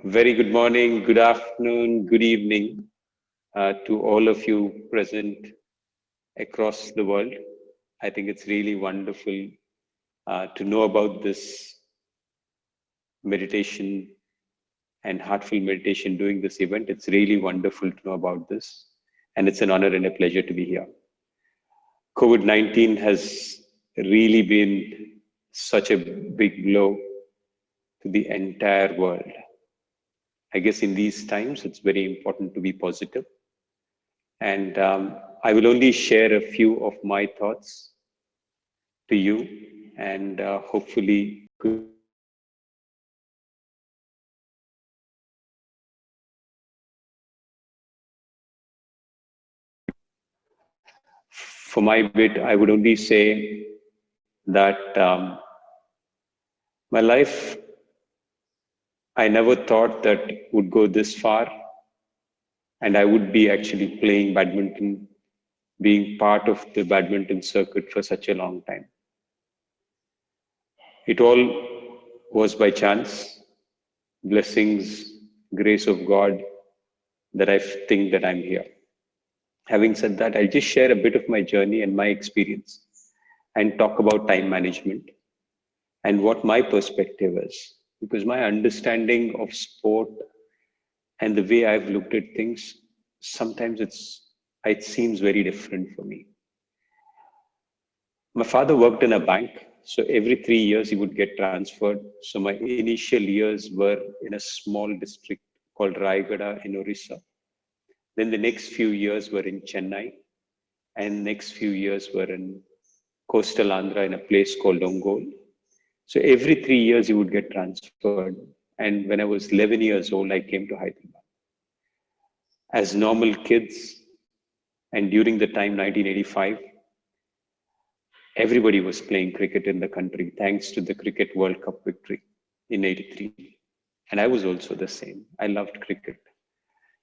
Very good morning, good afternoon, good evening to all of you present across the world. I think it's really wonderful to know about this meditation and heartful meditation during this event. It's really wonderful to know about this, and it's an honor and a pleasure to be here. COVID-19 has really been such a big blow to the entire world. I guess in these times, it's very important to be positive. And I will only share a few of my thoughts to you, and hopefully, for my bit, I would only say that my life, I never thought that would go this far, and I would be actually playing badminton, being part of the badminton circuit for such a long time. It all was by chance, blessings, grace of God, that I think that I'm here. Having said that, I'll just share a bit of my journey and my experience and talk about time management and what my perspective is. Because my understanding of sport and the way I've looked at things, sometimes it seems very different for me. My father worked in a bank, so every 3 years he would get transferred. So my initial years were in a small district called Raigada in Orissa. Then the next few years were in Chennai, and next few years were in coastal Andhra in a place called Ongole. So every 3 years you would get transferred. And when I was 11 years old, I came to Hyderabad. As normal kids, and during the time 1985, everybody was playing cricket in the country thanks to the Cricket World Cup victory in '83. And I was also the same. I loved cricket.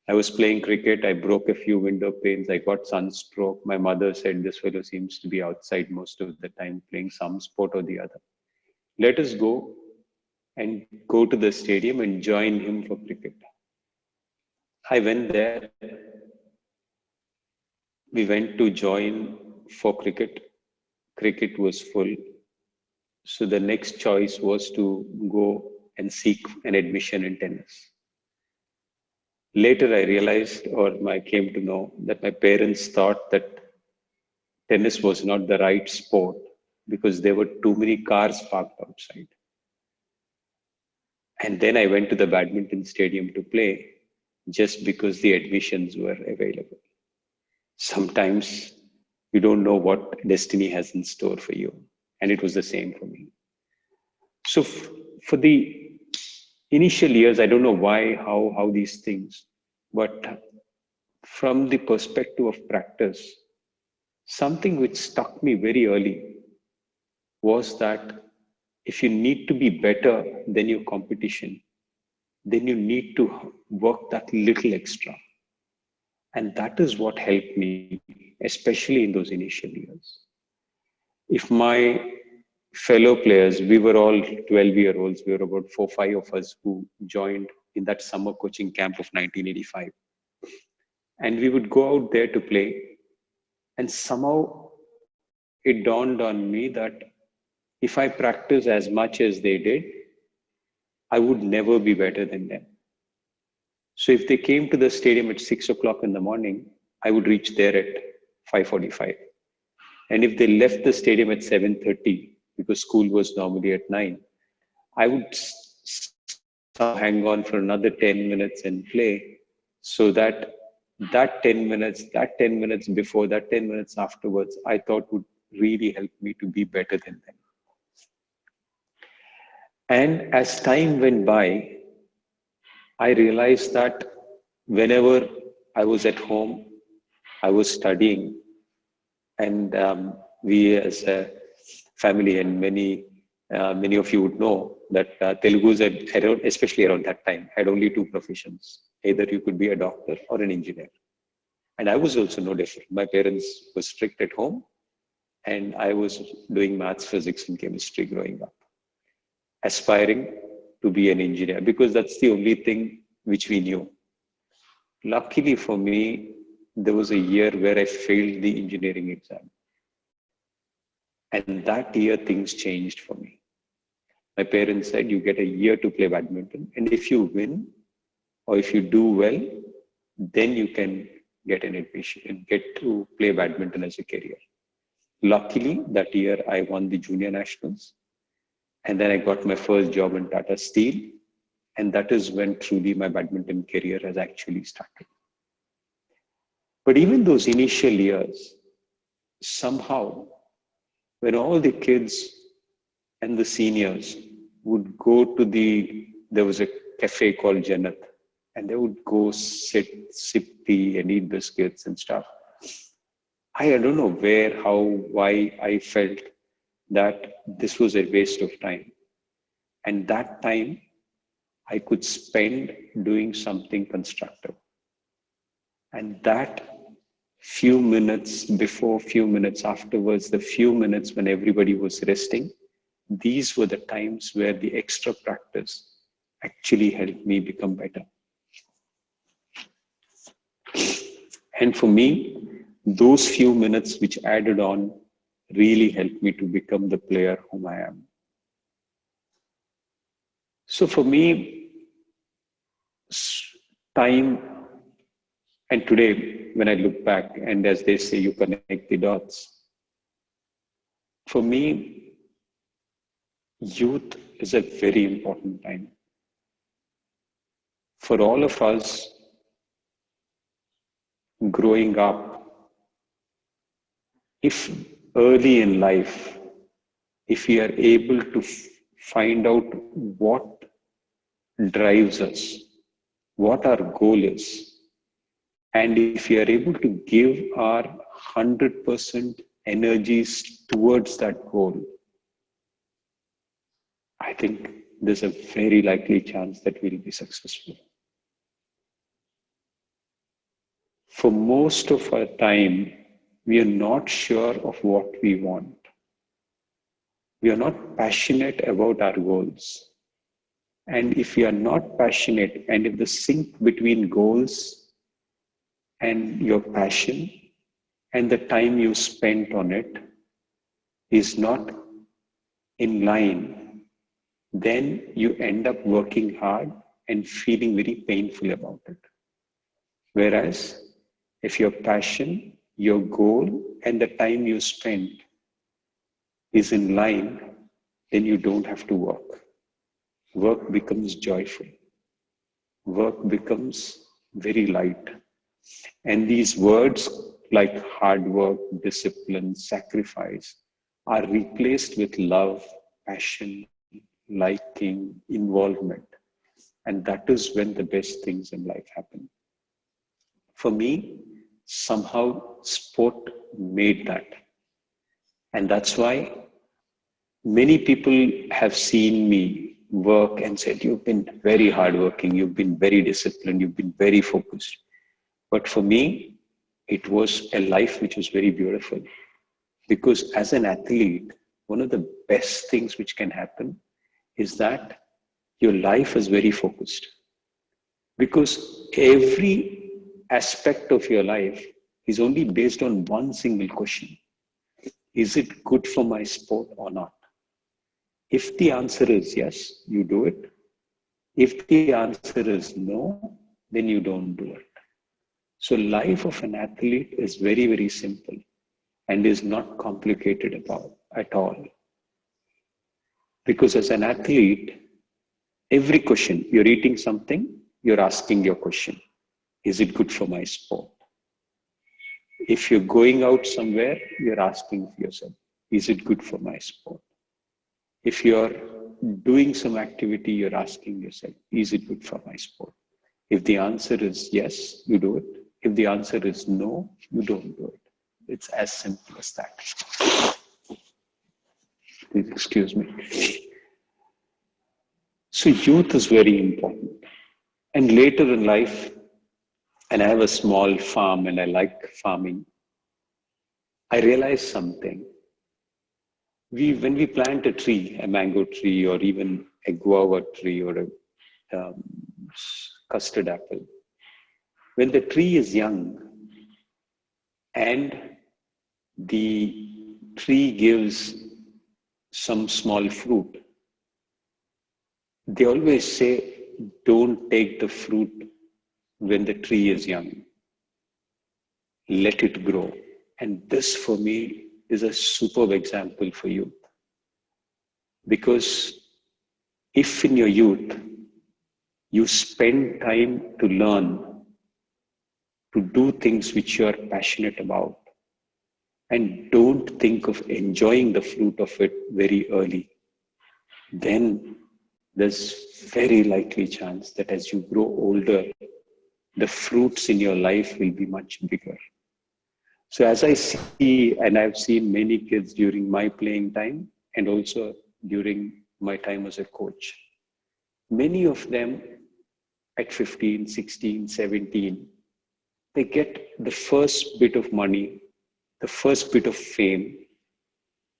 I was playing cricket. I broke a few window panes. I got sunstroke. My mother said, "This fellow seems to be outside most of the time playing some sport or the other. Let us go and go to the stadium and join him for cricket." I went there. We went to join for cricket. Cricket was full. So the next choice was to go and seek an admission in tennis. Later, I realized, or I came to know, that my parents thought that tennis was not the right sport because there were too many cars parked outside. And then I went to the badminton stadium to play just because the admissions were available. Sometimes you don't know what destiny has in store for you. And it was the same for me. So for the initial years, I don't know why, how these things, but from the perspective of practice, something which struck me very early was that if you need to be better than your competition, then you need to work that little extra. And that is what helped me, especially in those initial years. If my fellow players, we were all 12-year-olds, we were about 4-5 of us who joined in that summer coaching camp of 1985. And we would go out there to play. And somehow it dawned on me that if I practice as much as they did, I would never be better than them. So if they came to the stadium at 6 o'clock in the morning, I would reach there at 5:45. And if they left the stadium at 7:30, because school was normally at 9, I would hang on for another 10 minutes and play, so that that 10 minutes before, that 10 minutes afterwards, I thought would really help me to be better than them. And as time went by, I realized that whenever I was at home, I was studying, and we as a family, and many of you would know that Telugus, especially around that time, had only two professions. Either you could be a doctor or an engineer. And I was also no different. My parents were strict at home, and I was doing maths, physics, and chemistry growing up, aspiring to be an engineer because that's the only thing which we knew. Luckily for me, there was a year where I failed the engineering exam. And that year, things changed for me. My parents said, you get a year to play badminton. And if you win, or if you do well, then you can get an admission and get to play badminton as a career. Luckily, that year I won the junior nationals. And then I got my first job in Tata Steel. And that is when truly my badminton career has actually started. But even those initial years, somehow, when all the kids and the seniors would go to there was a cafe called Jannat, and they would go sit, sip tea and eat biscuits and stuff. I don't know where, how, why I felt that this was a waste of time. And that time I could spend doing something constructive. And that few minutes before, few minutes afterwards, the few minutes when everybody was resting, these were the times where the extra practice actually helped me become better. And for me, those few minutes which added on really helped me to become the player whom I am. So for me, time, and today when I look back and as they say, you connect the dots. For me, youth is a very important time. For all of us growing up, if early in life, if we are able to find out what drives us, what our goal is, and if we are able to give our 100% energies towards that goal, I think there's a very likely chance that we'll be successful. For most of our time, we are not sure of what we want. We are not passionate about our goals. And if we are not passionate, and if the sync between goals and your passion and the time you spent on it is not in line, then you end up working hard and feeling very painful about it. Whereas if your passion, your goal, and the time you spend is in line, then you don't have to work. Work becomes joyful. Work becomes very light. And these words like hard work, discipline, sacrifice are replaced with love, passion, liking, involvement. And that is when the best things in life happen. For me, somehow sport made that. And that's why many people have seen me work and said, you've been very hardworking, you've been very disciplined, you've been very focused. But for me, it was a life which was very beautiful. Because as an athlete, one of the best things which can happen is that your life is very focused. Because every aspect of your life is only based on one single question. Is it good for my sport or not? If the answer is yes, you do it. If the answer is no, then you don't do it. So life of an athlete is very, very simple and is not complicated at all. Because as an athlete, every question, you're eating something, you're asking your question. Is it good for my sport? If you're going out somewhere, you're asking yourself, is it good for my sport? If you're doing some activity, you're asking yourself, is it good for my sport? If the answer is yes, you do it. If the answer is no, you don't do it. It's as simple as that. Please excuse me. So youth is very important. And later in life, and I have a small farm and I like farming, I realized something. When we plant a tree, a mango tree or even a guava tree or a custard apple. When the tree is young and the tree gives some small fruit, they always say, don't take the fruit when the tree is young. Let it grow. And this for me is a superb example for youth. Because if in your youth, you spend time to learn, to do things which you are passionate about, and don't think of enjoying the fruit of it very early, then there's very likely chance that as you grow older, the fruits in your life will be much bigger. So as I see, and I've seen many kids during my playing time and also during my time as a coach, many of them at 15, 16, 17, they get the first bit of money, the first bit of fame,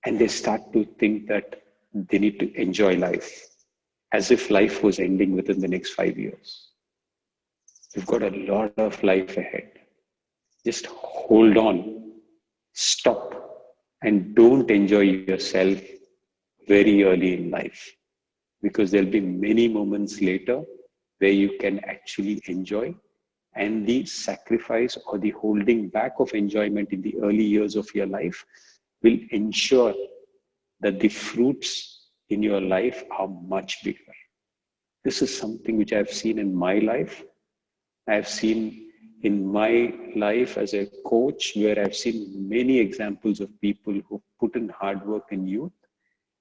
and they start to think that they need to enjoy life as if life was ending within the next 5 years. You've got a lot of life ahead. Just hold on, stop, and don't enjoy yourself very early in life, because there'll be many moments later where you can actually enjoy, and the sacrifice or the holding back of enjoyment in the early years of your life will ensure that the fruits in your life are much bigger. This is something which I've seen in my life. I've seen in my life as a coach, where I've seen many examples of people who put in hard work in youth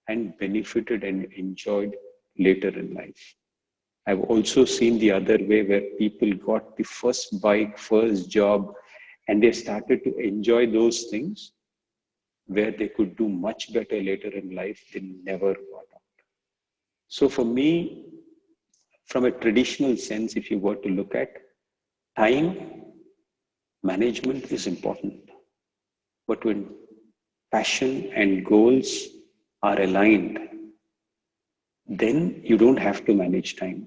and benefited and enjoyed later in life. I've also seen the other way, where people got the first bike, first job, and they started to enjoy those things where they could do much better later in life. They never got out. So for me, from a traditional sense, if you were to look at, time management is important. But when passion and goals are aligned, then you don't have to manage time.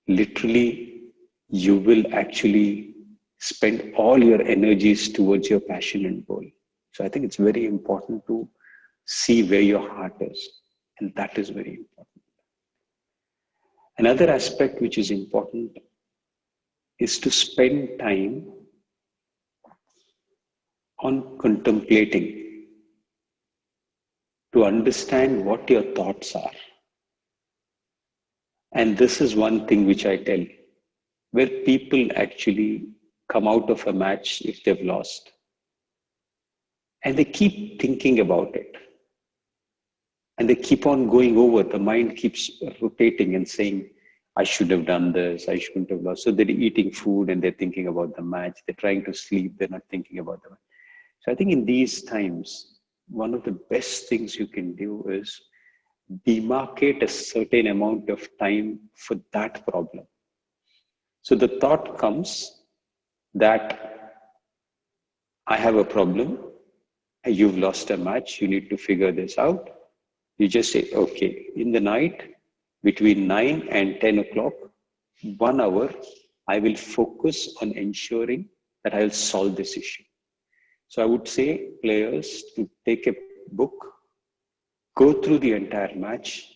Literally, you will actually spend all your energies towards your passion and goal. So I think it's very important to see where your heart is, and that is very important. Another aspect which is important is to spend time on contemplating, to understand what your thoughts are. And this is one thing which I tell, where people actually come out of a match if they've lost, and they keep thinking about it. And they keep on going over, the mind keeps rotating and saying, I should have done this, I shouldn't have lost. So they're eating food and they're thinking about the match. They're trying to sleep, they're not thinking about the match. So I think in these times, one of the best things you can do is demarcate a certain amount of time for that problem. So the thought comes that I have a problem, you've lost a match, you need to figure this out. You just say, okay, in the night, between 9 and 10 o'clock, 1 hour, I will focus on ensuring that I'll solve this issue. So I would say players to take a book, go through the entire match,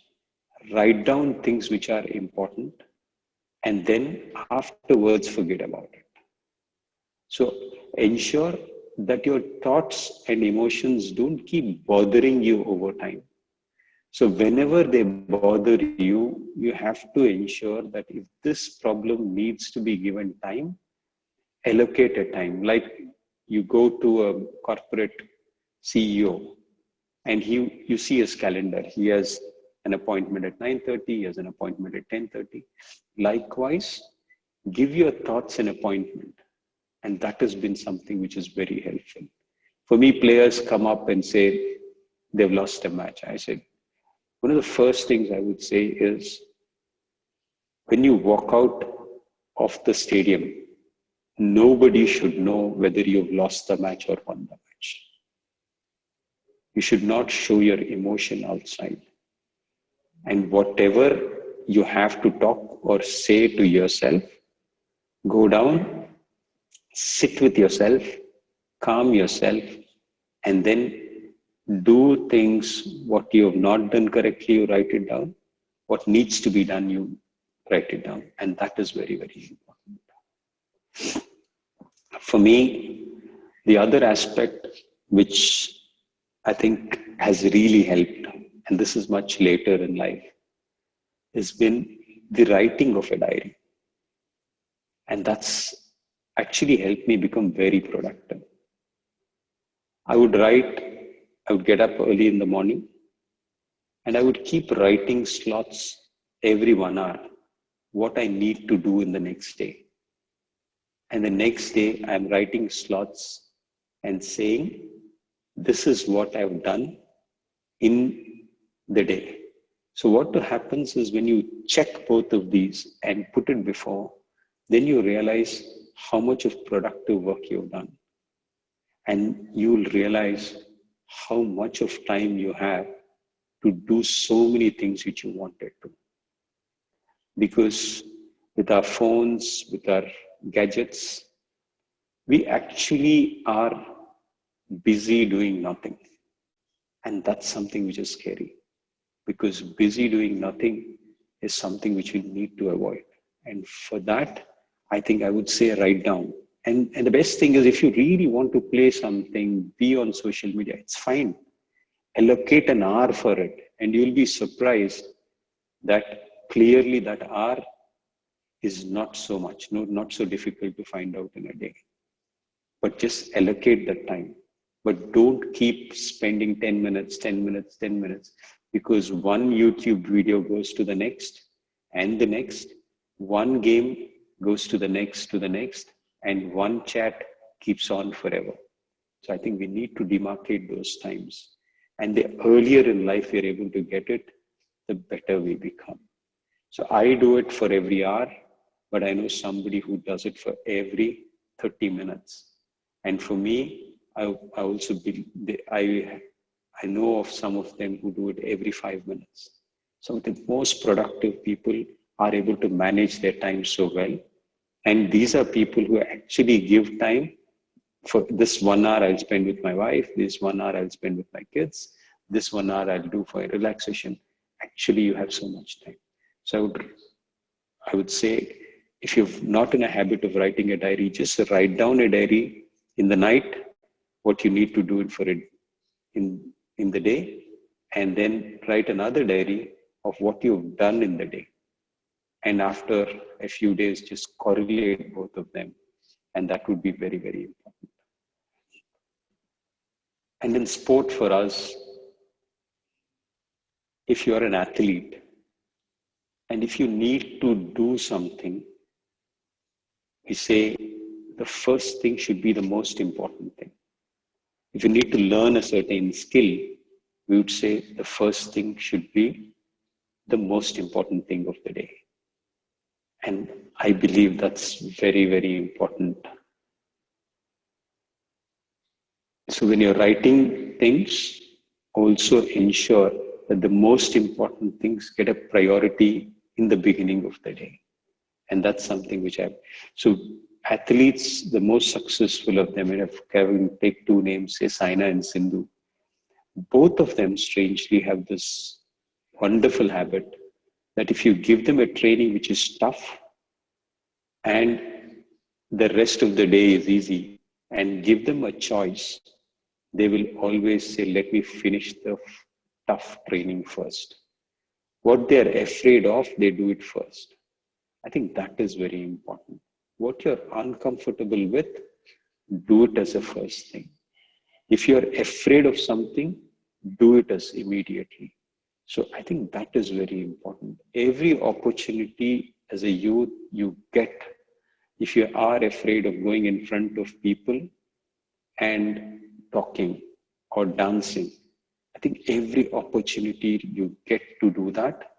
write down things which are important, and then afterwards forget about it. So ensure that your thoughts and emotions don't keep bothering you over time. So whenever they bother you, you have to ensure that if this problem needs to be given time, allocate a time. Like you go to a corporate CEO and you see his calendar. He has an appointment at 9:30, he has an appointment at 10:30. Likewise, give your thoughts an appointment. And that has been something which is very helpful. For me, players come up and say, they've lost a match. I said, one of the first things I would say is, when you walk out of the stadium, nobody should know whether you've lost the match or won the match. You should not show your emotion outside. And whatever you have to talk or say to yourself, go down, sit with yourself, calm yourself, and then do things. What you have not done correctly, you write it down. What needs to be done, you write it down. And that is very, very important. For me, the other aspect which I think has really helped, and this is much later in life, has been the writing of a diary. And that's actually helped me become very productive. I would get up early in the morning, and I would keep writing slots every 1 hour, what I need to do in the next day. And the next day, I'm writing slots and saying, this is what I've done in the day. So what happens is when you check both of these and put it before, then you realize how much of productive work you've done. And you'll realize how much of time you have to do so many things which you wanted to. Because with our phones, with our gadgets, we actually are busy doing nothing. And that's something which is scary, because busy doing nothing is something which we need to avoid. And for that, I think I would say write down. And the best thing is, if you really want to play something, be on social media, it's fine. Allocate an hour for it, and you'll be surprised that clearly that hour is not so much, not so difficult to find out in a day. But just allocate that time. But don't keep spending 10 minutes, 10 minutes, 10 minutes, because one YouTube video goes to the next and the next, one game goes to the next, and one chat keeps on forever. So I think we need to demarcate those times. And the earlier in life we're able to get it, the better we become. So I do it for every hour, but I know somebody who does it for every 30 minutes. And for me, I know of some of them who do it every 5 minutes. Some of the most productive people are able to manage their time so well. And these are people who actually give time. For this 1 hour I'll spend with my wife, this 1 hour I'll spend with my kids, this 1 hour I'll do for relaxation. Actually, you have so much time. So I would say, if you're not in a habit of writing a diary, just write down a diary in the night, what you need to do for it in the day, and then write another diary of what you've done in the day. And after a few days, just correlate both of them. And that would be very, very important. And in sport for us, if you're an athlete, and if you need to do something, we say the first thing should be the most important thing. If you need to learn a certain skill, we would say the first thing should be the most important thing of the day. And I believe that's very, very important. So when you're writing things, also ensure that the most important things get a priority in the beginning of the day. And that's something which so athletes, the most successful of them, and if I will take two names, say Saina and Sindhu, both of them strangely have this wonderful habit that if you give them a training which is tough and the rest of the day is easy, and give them a choice, they will always say, let me finish the tough training first. What they're afraid of, they do it first. I think that is very important. What you're uncomfortable with, do it as a first thing. If you're afraid of something, do it as immediately. So I think that is very important. Every opportunity as a youth you get, if you are afraid of going in front of people and talking or dancing, I think every opportunity you get to do that,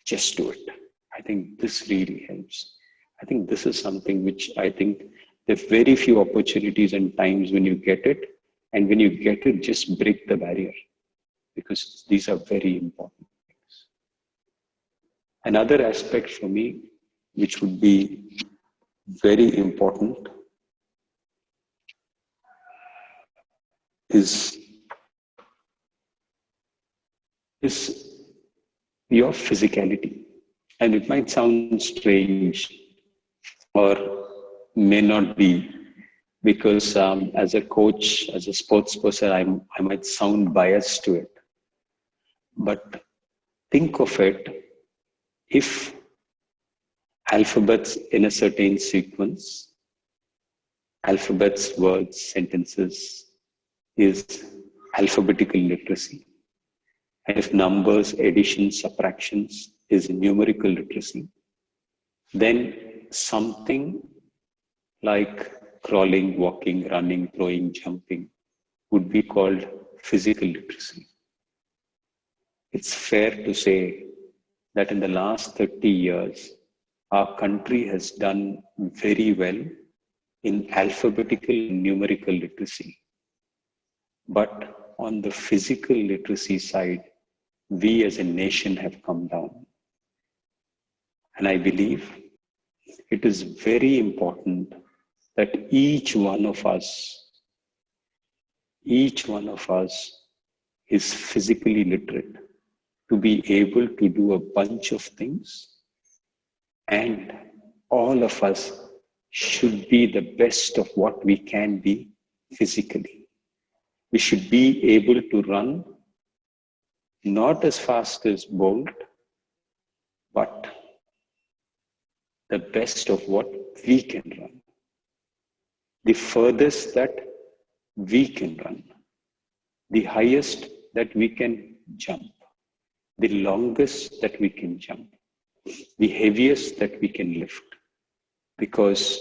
just do it. I think this really helps. I think this is something which I think there are very few opportunities and times when you get it, and when you get it, just break the barrier, because these are very important things. Another aspect for me, which would be very important, is your physicality. And it might sound strange or may not be, because as a coach, as a sports person, I might sound biased to it. But think of it, if alphabets in a certain sequence, alphabets, words, sentences is alphabetical literacy. And if numbers, additions, subtractions is numerical literacy, then something like crawling, walking, running, throwing, jumping would be called physical literacy. It's fair to say that in the last 30 years, our country has done very well in alphabetical and numerical literacy. But on the physical literacy side, we as a nation have come down. And I believe it is very important that each one of us is physically literate to be able to do a bunch of things, and all of us should be the best of what we can be physically. We should be able to run not as fast as Bolt, but the best of what we can run. The furthest that we can run, the highest that we can jump, the longest that we can jump, the heaviest that we can lift. Because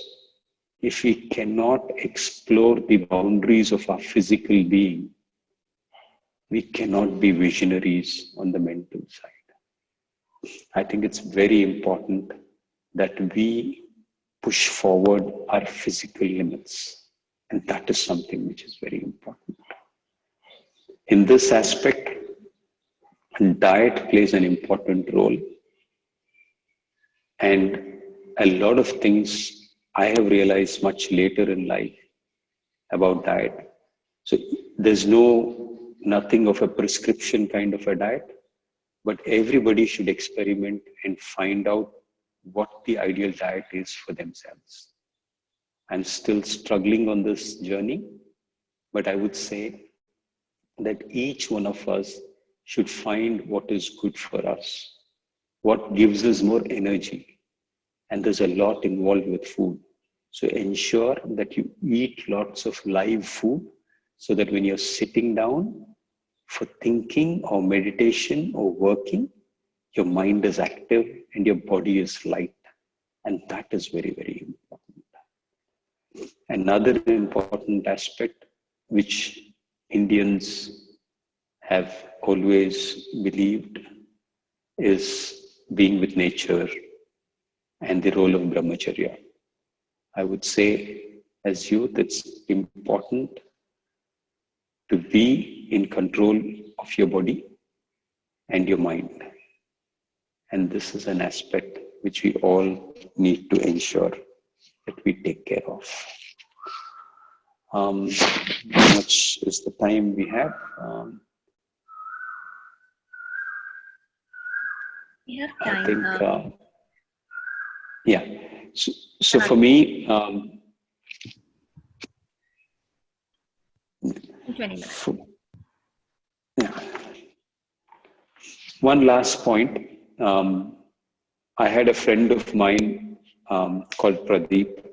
if we cannot explore the boundaries of our physical being, we cannot be visionaries on the mental side. I think it's very important that we push forward our physical limits. And that is something which is very important. In this aspect, diet plays an important role. And a lot of things I have realized much later in life about diet. So there's nothing of a prescription kind of a diet, but everybody should experiment and find out what the ideal diet is for themselves. I'm still struggling on this journey, but I would say that each one of us should find what is good for us, what gives us more energy. And there's a lot involved with food. So ensure that you eat lots of live food so that when you're sitting down for thinking or meditation or working, your mind is active and your body is light. And that is very, very important. Another important aspect which Indians have always believed is being with nature and the role of brahmacharya. I would say as youth, it's important to be in control of your body and your mind. And this is an aspect which we all need to ensure that we take care of. How much is the time we have? We have time. I think, yeah. So for me, 20 minutes. Yeah. One last point. I had a friend of mine called Pradeep,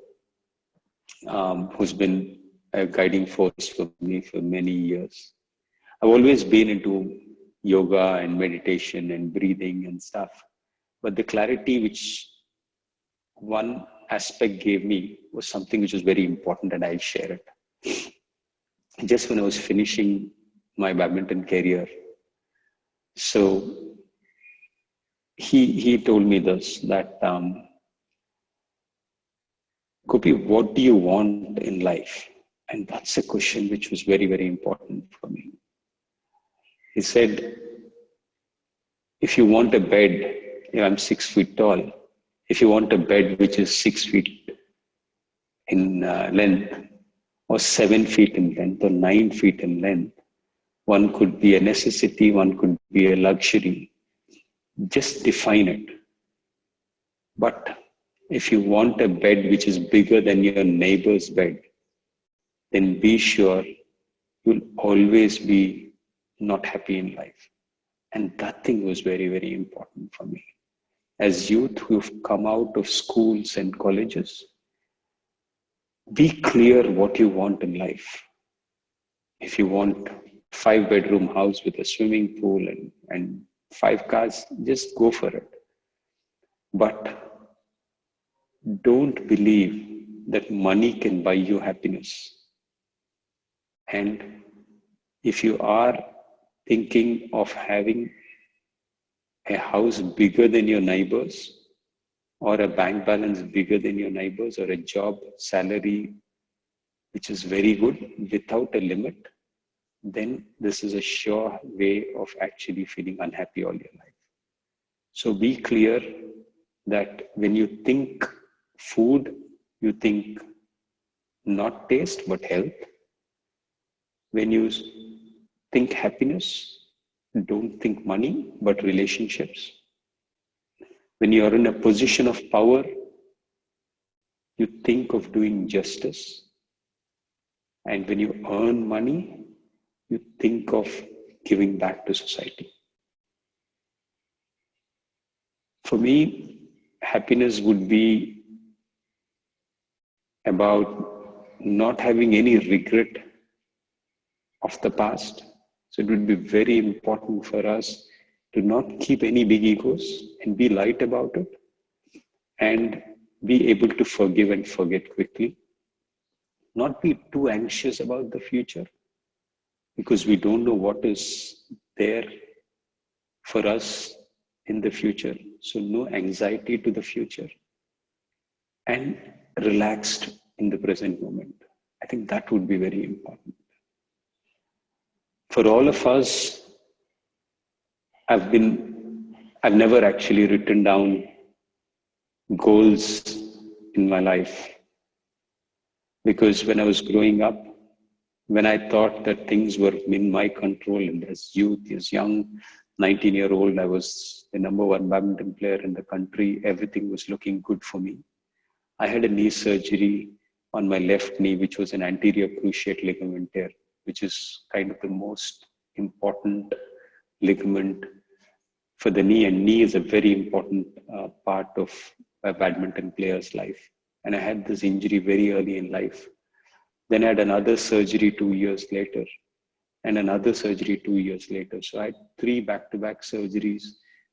who's been a guiding force for me for many years. I've always been into yoga and meditation and breathing and stuff, but the clarity which one aspect gave me was something which was very important, and I'll share it. Just when I was finishing my badminton career, so he told me this, that Gopi, what do you want in life? And that's a question which was very, very important for me. He said, if you want a bed, I'm 6 feet tall. If you want a bed which is 6 feet in length, or 7 feet in length, or 9 feet in length, one could be a necessity, one could be a luxury. Just define it. But if you want a bed which is bigger than your neighbor's bed, then be sure you'll always be not happy in life. And that thing was very, very important for me. As youth who've come out of schools and colleges, be clear what you want in life. If you want 5-bedroom house with a swimming pool and 5 cars, just go for it. But don't believe that money can buy you happiness. And if you are thinking of having a house bigger than your neighbors, or a bank balance bigger than your neighbors, or a job salary which is very good without a limit, then this is a sure way of actually feeling unhappy all your life. So be clear that when you think food, you think not taste but health. When you think happiness, don't think money but relationships. When you are in a position of power, you think of doing justice. And when you earn money, you think of giving back to society. For me, happiness would be about not having any regret of the past. So it would be very important for us to not keep any big egos and be light about it, and be able to forgive and forget quickly. Not be too anxious about the future, because we don't know what is there for us in the future. So no anxiety to the future, and relaxed in the present moment. I think that would be very important. For all of us, I've never actually written down goals in my life, because when I was growing up, when I thought that things were in my control, and as youth, as young 19-year-old, I was the #1 badminton player in the country, everything was looking good for me. I had a knee surgery on my left knee, which was an anterior cruciate ligament tear, which is kind of the most important ligament for the knee, and knee is a very important part of a badminton player's life. And I had this injury very early in life. Then I had another surgery 2 years later, and another surgery 2 years later. So I had 3 back-to-back surgeries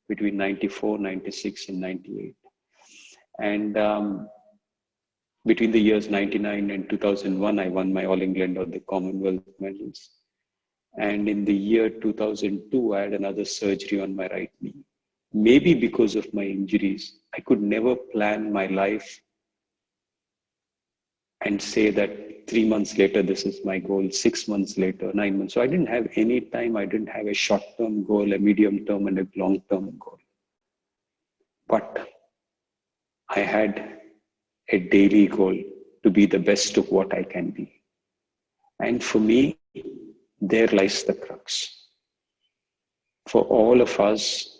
between 94, 96, and 98. And between the years 99 and 2001, I won my All England or the Commonwealth medals. And in the year 2002, I had another surgery on my right knee. Maybe because of my injuries, I could never plan my life and say that 3 months later, this is my goal, 6 months later, 9 months. So I didn't have any time. I didn't have a short-term goal, a medium-term, and a long-term goal. But I had a daily goal to be the best of what I can be. And for me, there lies the crux. For all of us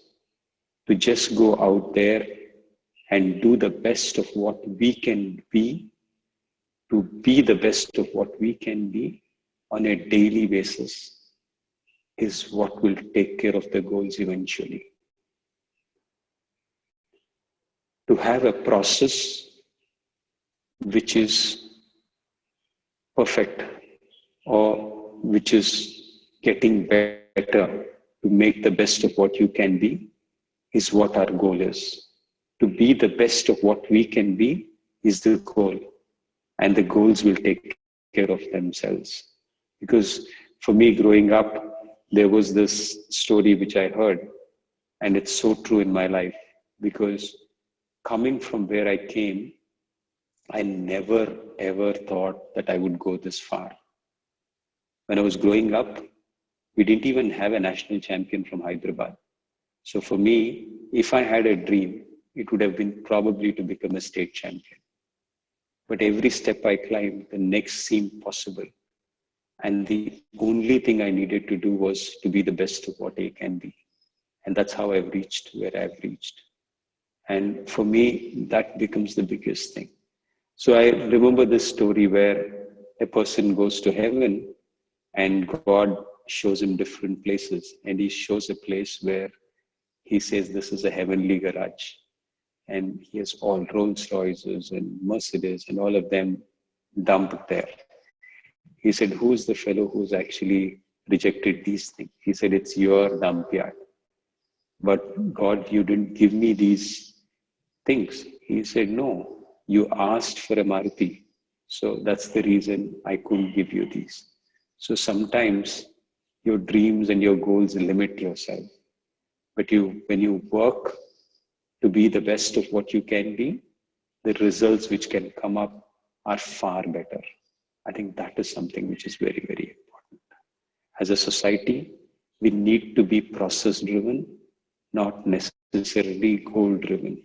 to just go out there and do the best of what we can be, to be the best of what we can be on a daily basis, is what will take care of the goals eventually. To have a process which is perfect, or which is getting better to make the best of what you can be, is what our goal is. To be the best of what we can be is the goal, and the goals will take care of themselves. Because for me, growing up, there was this story which I heard, and it's so true in my life, because coming from where I came, I never ever thought that I would go this far. When I was growing up, we didn't even have a national champion from Hyderabad. So for me, if I had a dream, it would have been probably to become a state champion. But every step I climbed, the next seemed possible. And the only thing I needed to do was to be the best of what I can be. And that's how I've reached where I've reached. And for me, that becomes the biggest thing. So I remember this story where a person goes to heaven and God shows him different places. And he shows a place where he says, this is a heavenly garage. And he has all Rolls Royces and Mercedes and all of them dumped there. He said, who's the fellow who's actually rejected these things? He said, it's your dump yard. But God, you didn't give me these things. He said, no, you asked for a Maruti. So that's the reason I couldn't give you these. So sometimes your dreams and your goals limit yourself. But when you work to be the best of what you can be, the results which can come up are far better. I think that is something which is very, very important. As a society, we need to be process driven, not necessarily goal driven.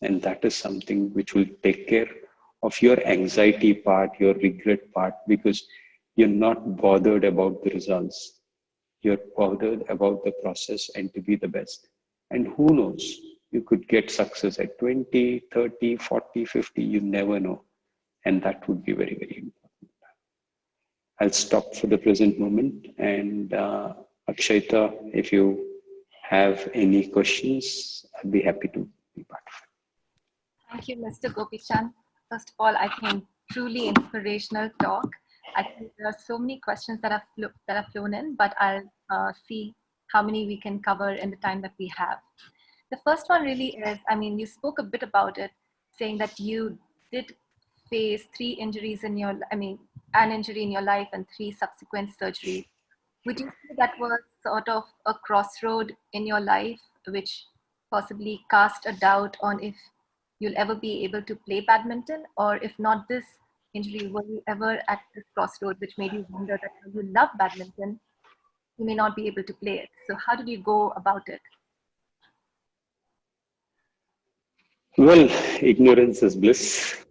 And that is something which will take care of your anxiety part, your regret part, because you're not bothered about the results. You're bothered about the process and to be the best. And who knows, you could get success at 20, 30, 40, 50, you never know. And that would be very, very important. I'll stop for the present moment. And Akshayta, if you have any questions, I'd be happy to be part of it. Thank you, Mr. Gopichand. First of all, I think truly inspirational talk. I think there are so many questions that have flown in, but I'll see how many we can cover in the time that we have. The first one really is, I mean, you spoke a bit about it, saying that you did face three injuries in your, I mean, an injury in your life and 3 subsequent surgeries. Would you say that was sort of a crossroad in your life, which possibly cast a doubt on if you'll ever be able to play badminton, or if not this injury, were you ever at this crossroad which made you wonder that you love badminton, you may not be able to play it? So how did you go about it? Well, ignorance is bliss.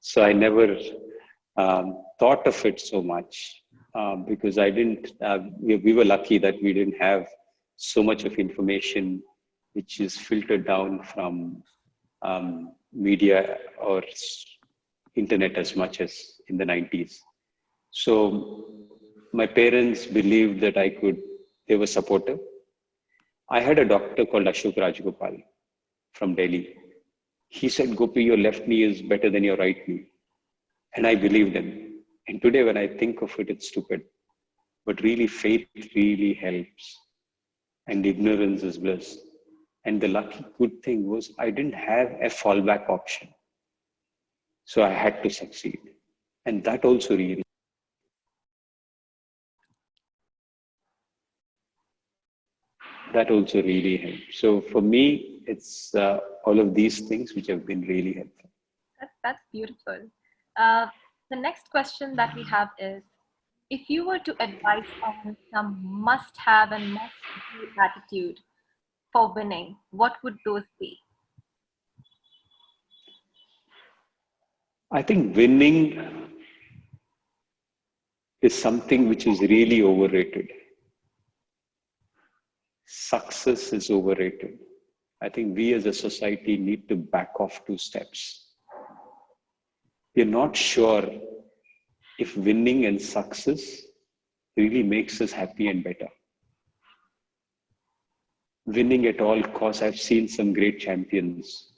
So I never thought of it so much because I didn't, we were lucky that we didn't have so much of information which is filtered down from media or internet as much as in the 90s. So my parents believed that they were supportive. I had a doctor called Ashok Rajgopal from Delhi. He said, Gopi, your left knee is better than your right knee. And I believed him. And today when I think of it, it's stupid. But really, faith really helps. And ignorance is bliss. And the lucky good thing was I didn't have a fallback option. So I had to succeed. And that also really helped. So for me, it's all of these things which have been really helpful. That's beautiful. The next question that we have is, if you were to advise on some must-have and must-do attitude for winning, what would those be? I think winning is something which is really overrated. Success is overrated. I think we as a society need to back off 2 steps. We're not sure if winning and success really makes us happy and better. Winning at all costs, I've seen some great champions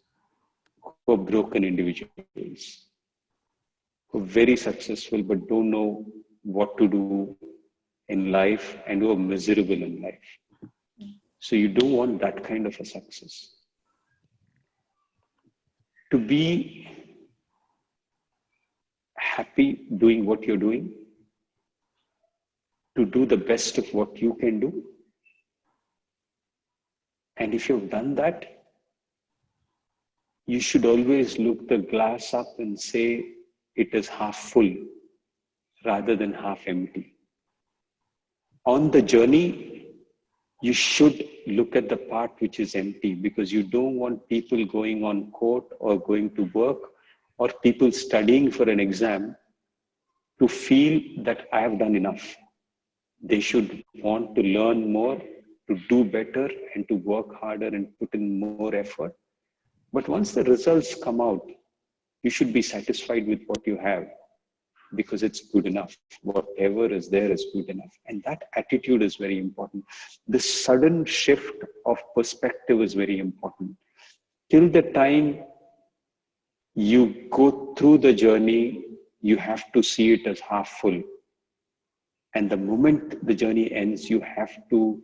who are broken individuals, who are very successful but don't know what to do in life and who are miserable in life. So you don't want that kind of a success. To be happy doing what you're doing, to do the best of what you can do. And if you've done that, you should always look the glass up and say it is half full rather than half empty. On the journey, you should look at the part which is empty, because you don't want people going on court or going to work or people studying for an exam to feel that I have done enough. They should want to learn more, to do better, and to work harder and put in more effort. But once the results come out, you should be satisfied with what you have, because it's good enough. Whatever is there is good enough. And that attitude is very important. The sudden shift of perspective is very important. Till the time you go through the journey, you have to see it as half full. And the moment the journey ends, you have to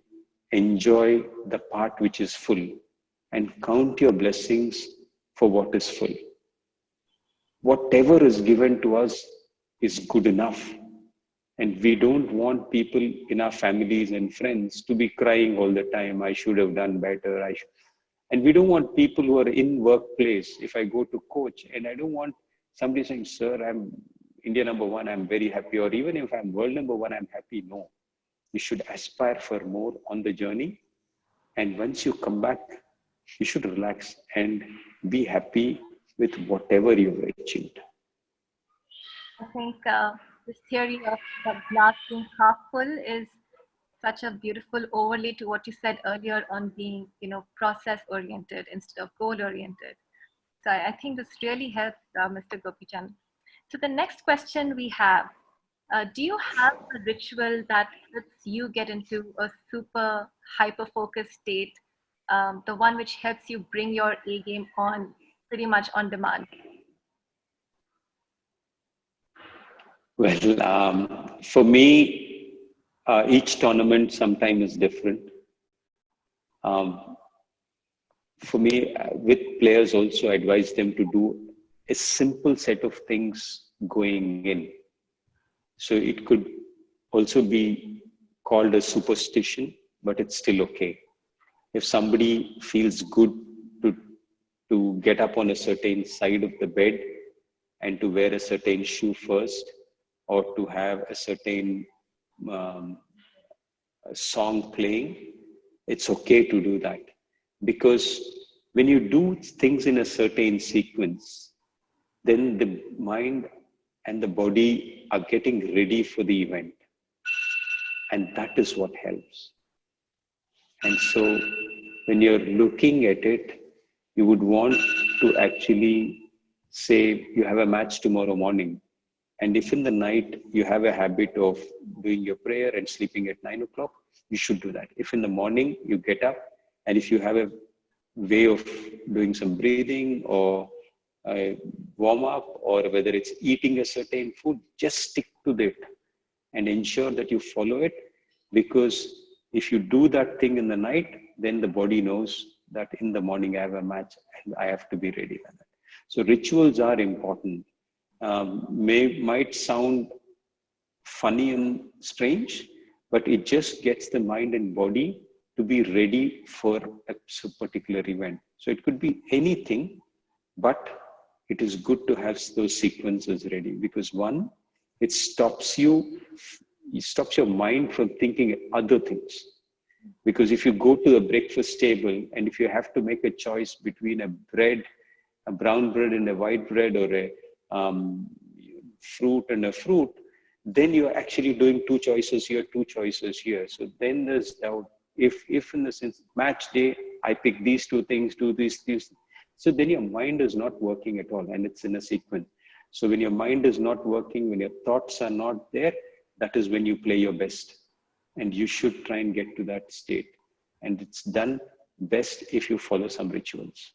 enjoy the part which is full and count your blessings for what is full. Whatever is given to us is good enough. And we don't want people in our families and friends to be crying all the time, I should have done better. And we don't want people who are in workplace, if I go to coach, and I don't want somebody saying, sir, I'm India number one, I'm very happy. Or even if I'm world number one, I'm happy. No, you should aspire for more on the journey. And once you come back, you should relax and be happy with whatever you've achieved. I think this theory of the glass being half full is such a beautiful overlay to what you said earlier on being, process oriented instead of goal oriented. So I think this really helps Mr. Gopichand. So the next question we have, do you have a ritual that helps you get into a super hyper-focused state, the one which helps you bring your A game on pretty much on demand? Well, for me, each tournament sometimes is different. For me, with players also, I advise them to do a simple set of things going in. So it could also be called a superstition, but it's still okay. If somebody feels good to get up on a certain side of the bed and to wear a certain shoe first, or to have a certain song playing, it's okay to do that. Because when you do things in a certain sequence, then the mind and the body are getting ready for the event. And that is what helps. And so when you're looking at it, you would want to actually say you have a match tomorrow morning. And if in the night you have a habit of doing your prayer and sleeping at 9 o'clock, you should do that. If in the morning you get up, and if you have a way of doing some breathing or warm up, or whether it's eating a certain food, just stick to that and ensure that you follow it. Because if you do that thing in the night, then the body knows that in the morning I have a match and I have to be ready for that. So rituals are important. Might sound funny and strange, but it just gets the mind and body to be ready for a particular event. So it could be anything, but it is good to have those sequences ready, because one, it stops your mind from thinking other things. Because if you go to a breakfast table and if you have to make a choice between a brown bread and a white bread, or a fruit and a fruit, then you're actually doing two choices here, two choices here. So then there's doubt. If in the sense match day, I pick these two things, do these, so then your mind is not working at all, and it's in a sequence. So when your mind is not working, when your thoughts are not there, that is when you play your best. And you should try and get to that state. And it's done best if you follow some rituals.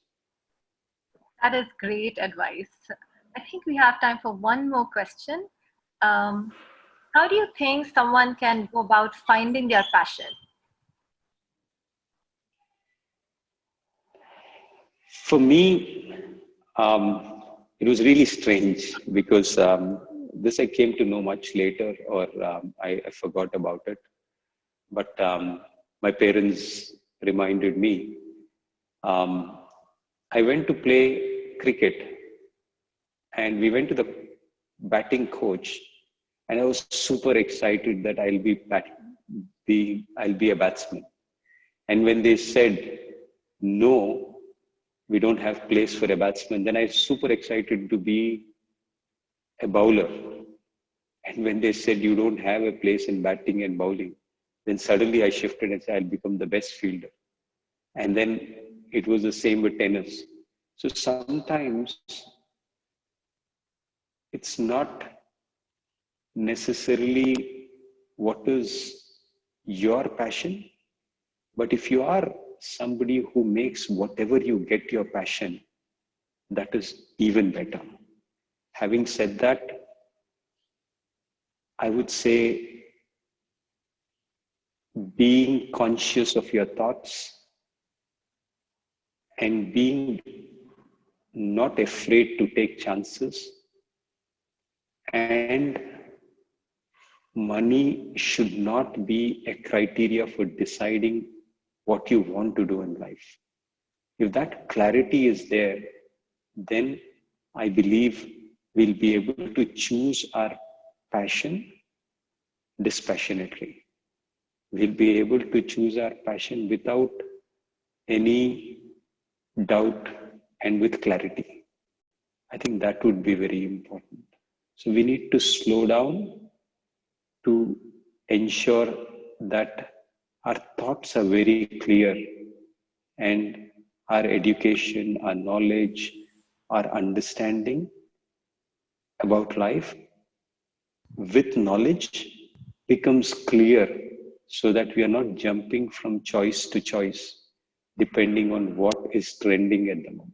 That is great advice. I think we have time for one more question. How do you think someone can go about finding their passion? For me, it was really strange, because this I came to know much later, or I forgot about it. But my parents reminded me. I went to play cricket, and we went to the batting coach, and I was super excited that I'll be a batsman. And when they said, no, we don't have place for a batsman, then I was super excited to be a bowler. And when they said you don't have a place in batting and bowling, then suddenly I shifted and said I'll become the best fielder. And then it was the same with tennis. So sometimes it's not necessarily what is your passion, but if you are somebody who makes whatever you get your passion, that is even better. Having said that, I would say being conscious of your thoughts and being not afraid to take chances, and money should not be a criteria for deciding what you want to do in life. If that clarity is there, then I believe we'll be able to choose our passion dispassionately. We'll be able to choose our passion without any doubt and with clarity. I think that would be very important. So we need to slow down to ensure that our thoughts are very clear and our education, our knowledge, our understanding about life with knowledge becomes clear, so that we are not jumping from choice to choice depending on what is trending at the moment.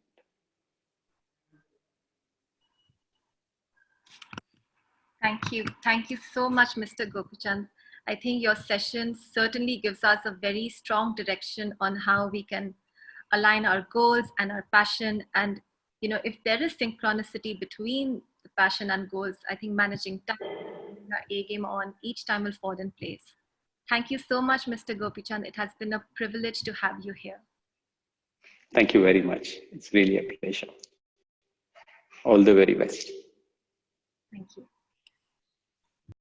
Thank you. Thank you so much, Mr. Gopichand. I think your session certainly gives us a very strong direction on how we can align our goals and our passion. And, you know, if there is synchronicity between the passion and goals, I think managing time, our A game on, each time will fall in place. Thank you so much, Mr. Gopichand. It has been a privilege to have you here. Thank you very much. It's really a pleasure. All the very best. Thank you.